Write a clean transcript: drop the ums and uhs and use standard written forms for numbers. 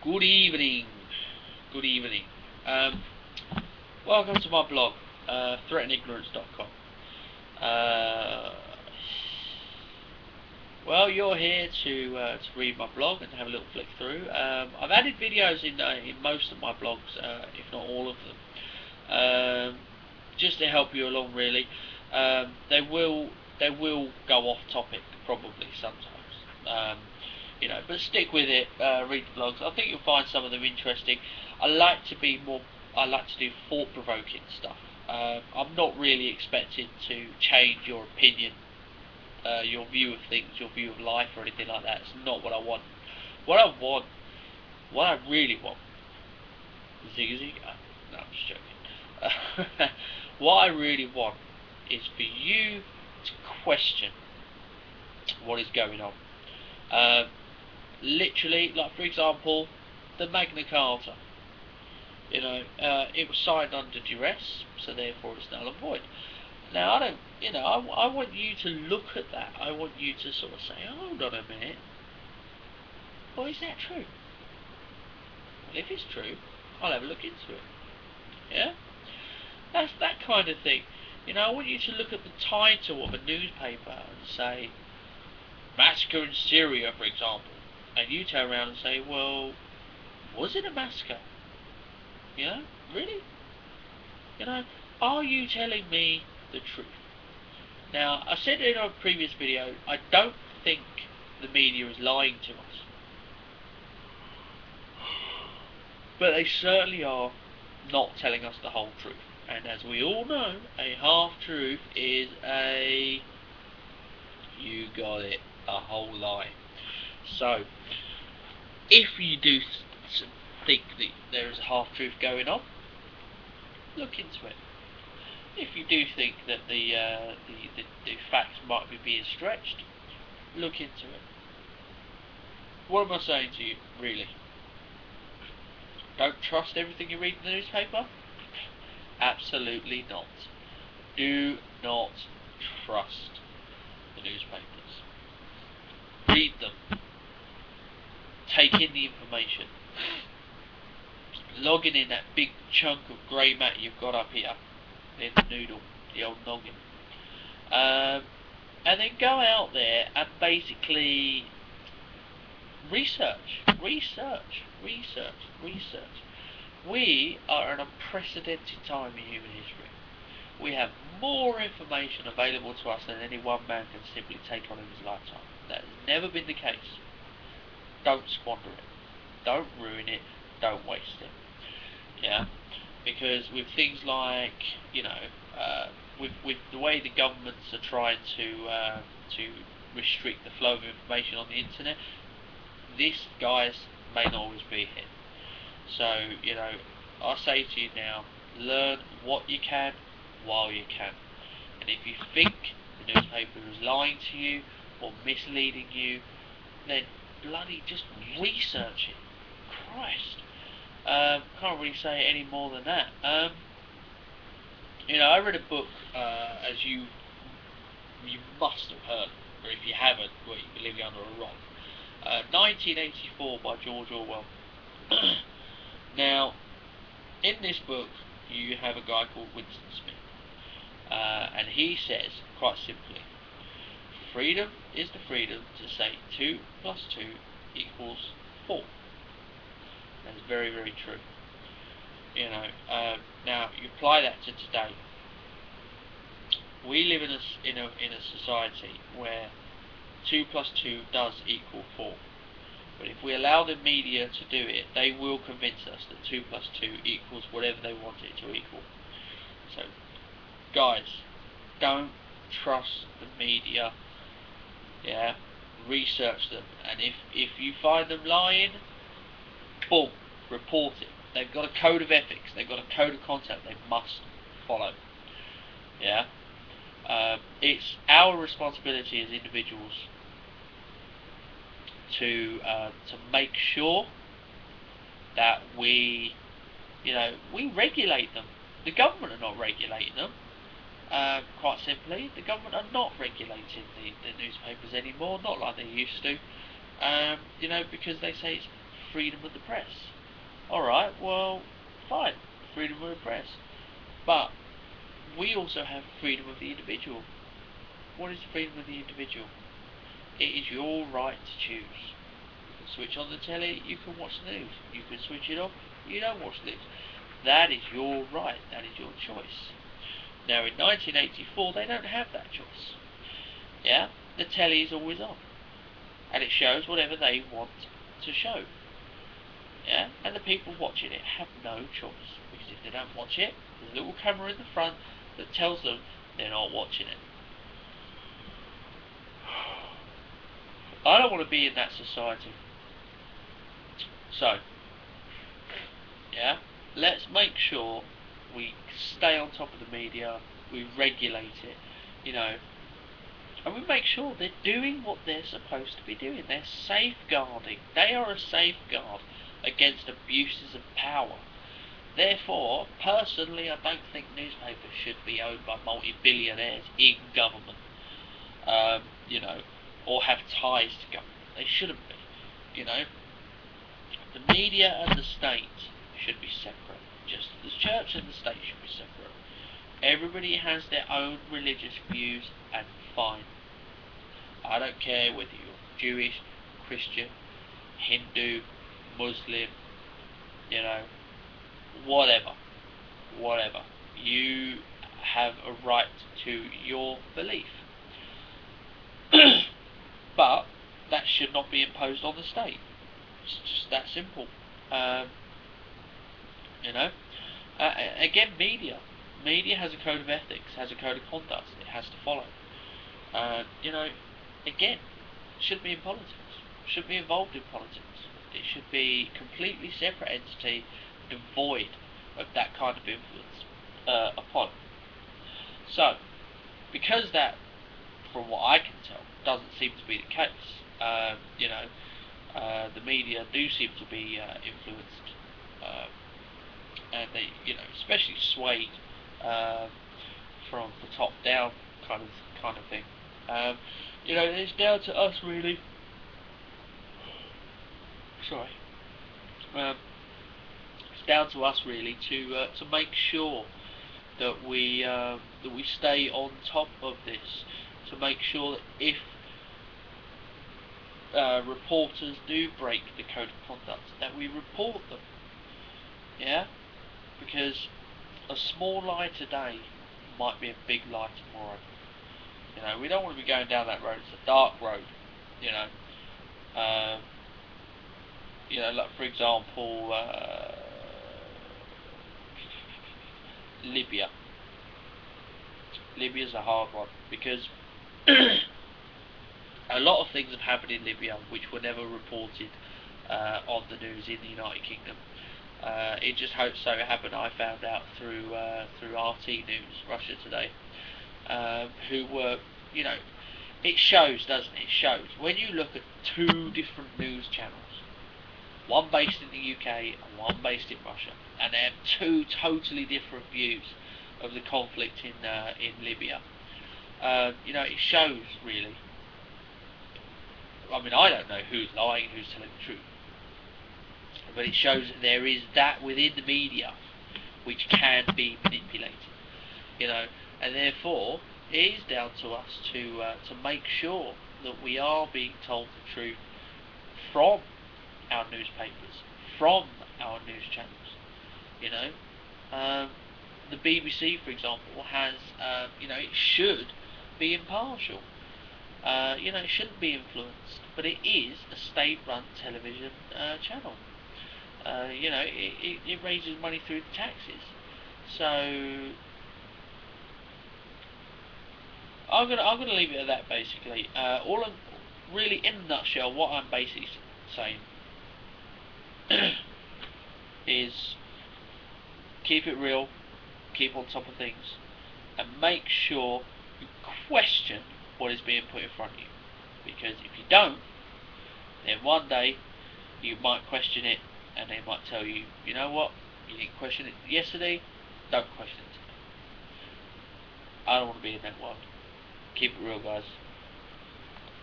Good evening. Good evening. Welcome to my blog, threatenignorance.com. Well, you're here to read my blog and have a little flick through. I've added videos in most of my blogs, if not all of them, just to help you along. Really, they will go off topic probably sometimes. But stick with it. Read the blogs. I think you'll find some of them interesting. I like to do thought-provoking stuff. I'm not really expected to change your opinion, your view of things, your view of life, or anything like that. It's not what I want. What I really want, zig. No, I'm just joking. What I really want is for you to question what is going on. Literally, like for example, the Magna Carta. It was signed under duress, so therefore it's null and void. Now, I want you to look at that. I want you to sort of say, hold on a minute. Well, is that true? Well, if it's true, I'll have a look into it. Yeah? That's that kind of thing. I want you to look at the title of a newspaper and say, massacre in Syria, for example. And you turn around and say, well, was it a massacre? Really? Are you telling me the truth? Now, I said in a previous video, I don't think the media is lying to us. But they certainly are not telling us the whole truth. And as we all know, a half-truth is you got it, a whole lie. So, if you do think that there is a half-truth going on, look into it. If you do think that the facts might be being stretched, look into it. What am I saying to you, really? Don't trust everything you read in the newspaper? Absolutely not. Do not trust the newspapers. Read them. Take in the information. Logging in that big chunk of grey matter you've got up here, in the noodle, the old noggin. And then go out there and basically research. We are in an unprecedented time in human history. We have more information available to us than any one man can simply take on in his lifetime. That has never been the case. Don't squander it. Don't ruin it. Don't waste it. Yeah, because with things like, with the way the governments are trying to restrict the flow of information on the internet, this, guys, may not always be here. So, I say to you now, learn what you can while you can. And if you think the newspaper is lying to you or misleading you, then bloody just research it. Christ. Can't really say any more than that. I read a book, as you must have heard, or if you haven't, well, you've been living under a rock. 1984 by George Orwell. Now, in this book, you have a guy called Winston Smith, and he says, quite simply, freedom is the freedom to say 2 + 2 = 4. That's very, very true. Now you apply that to today. We live in a society where 2 + 2 does equal 4. But if we allow the media to do it, they will convince us that 2 + 2 equals whatever they want it to equal. So, guys, don't trust the media. Yeah, research them, and if you find them lying, boom, report it. They've got a code of ethics. They've got a code of conduct they must follow. Yeah, it's our responsibility as individuals to make sure that we regulate them. The government are not regulating them. Quite simply, the government are not regulating the newspapers anymore, not like they used to. Because they say it's freedom of the press. Alright, well, fine, freedom of the press. But we also have freedom of the individual. What is the freedom of the individual? It is your right to choose. You can switch on the telly, you can watch the news. You can switch it off, you don't watch the news. That is your right, that is your choice. Now in 1984 they don't have that choice. Yeah, the telly is always on. And it shows whatever they want to show. Yeah, and the people watching it have no choice. Because if they don't watch it, there's a little camera in the front that tells them they're not watching it. I don't want to be in that society. So, yeah, let's make sure we stay on top of the media, we regulate it, you know, and we make sure they're doing what they're supposed to be doing. They're safeguarding. They are a safeguard against abuses of power. Therefore, personally, I don't think newspapers should be owned by multi-billionaires in government, you know, or have ties to government. They shouldn't be, you know. The media and the state should be separate, just as the church and the state should be separate. Everybody has their own religious views, and fine. I don't care whether you're Jewish, Christian, Hindu, Muslim, you know, whatever. You have a right to your belief. But that should not be imposed on the state. It's just that simple. You know. Again, media. Media has a code of ethics, has a code of conduct it has to follow. You know, again, shouldn't be in politics. Shouldn't be involved in politics. It should be a completely separate entity, devoid of that kind of influence upon. So, because that, from what I can tell, doesn't seem to be the case, you know, the media do seem to be influenced, and they, you know, especially swayed from the top down kind of thing. You know, it's down to us really. Sorry. It's down to us really to make sure that we stay on top of this, to make sure that if reporters do break the code of conduct, that we report them. Yeah, because a small lie today might be a big lie tomorrow. You know, we don't want to be going down that road. It's a dark road. You know. You know, like for example, Libya. Libya's a hard one because a lot of things have happened in Libya which were never reported on the news in the United Kingdom. It just so happened I found out through RT News, Russia Today, who were, you know, it shows, doesn't it? It shows when you look at two different news channels, one based in the UK and one based in Russia, and they have two totally different views of the conflict in Libya. You know, it shows really. I mean, I don't know who's lying, who's telling the truth, but it shows that there is that within the media which can be manipulated. You know, and therefore it is down to us to make sure that we are being told the truth from our newspapers, from our news channels. You know, the BBC, for example, has you know, it should be impartial. You know, it shouldn't be influenced, but it is a state-run television channel. You know, it raises money through the taxes. So I'm gonna leave it at that. Basically, really, in a nutshell, what I'm basically saying is keep it real, keep on top of things, and make sure you question what is being put in front of you. Because if you don't, then one day you might question it, and they might tell you, you know what, you didn't question it yesterday, don't question it today. I don't want to be in that world. Keep it real, guys.